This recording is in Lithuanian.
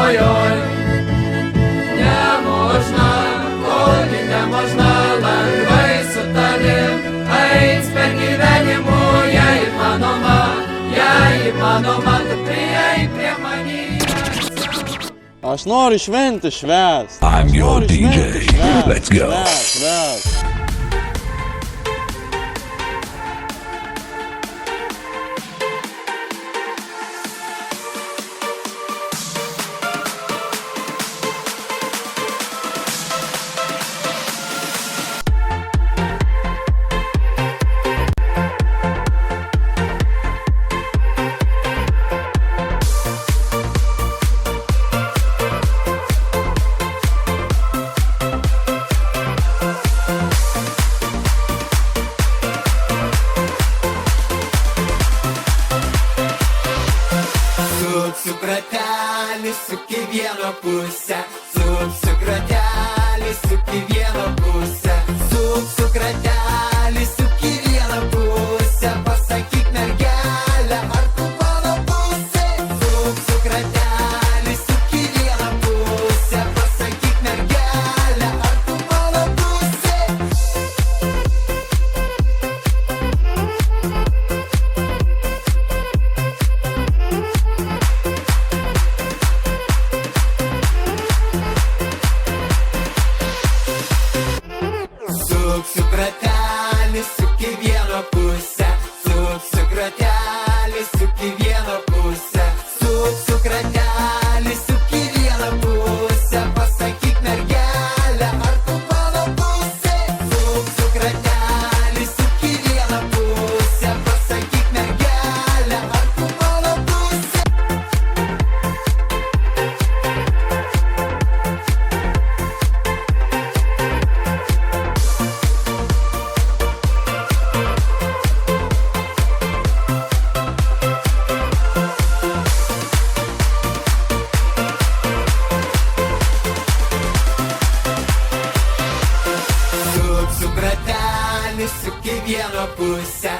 oi-oi. Nemožna, kolgi nemožna, lengvai su tavim eis per gyvenimų, jei įmanoma, tu prieik prie manęs. Aš noriu šventę švęst. I'm your DJ. Let's go. Švęst. Suksiu kratelį, suk į vieną pusę. Suksiu kratelį, suk į vieną pusę. Suksiu kratelį, suk į vieną pusę. Pasakyk mergelę, ar tu mano pusė? Suksiu kratelį, suk į vieną pusę. Pasakyk mergelę, ar tu mano pusė? Suksiu kratelį, suk į vieną pusę. Suksiu kratelį, suk į vieną pusę. Suksiu kratelį, suk į vieną pusę. Pasakyk mergelę, ar tu mano pusė? Suksiu kratelį, suk į vieną pusę. Pasakyk mergelę, ar tu mano pusė? Suksiu kratelį, suk į vieną pusę.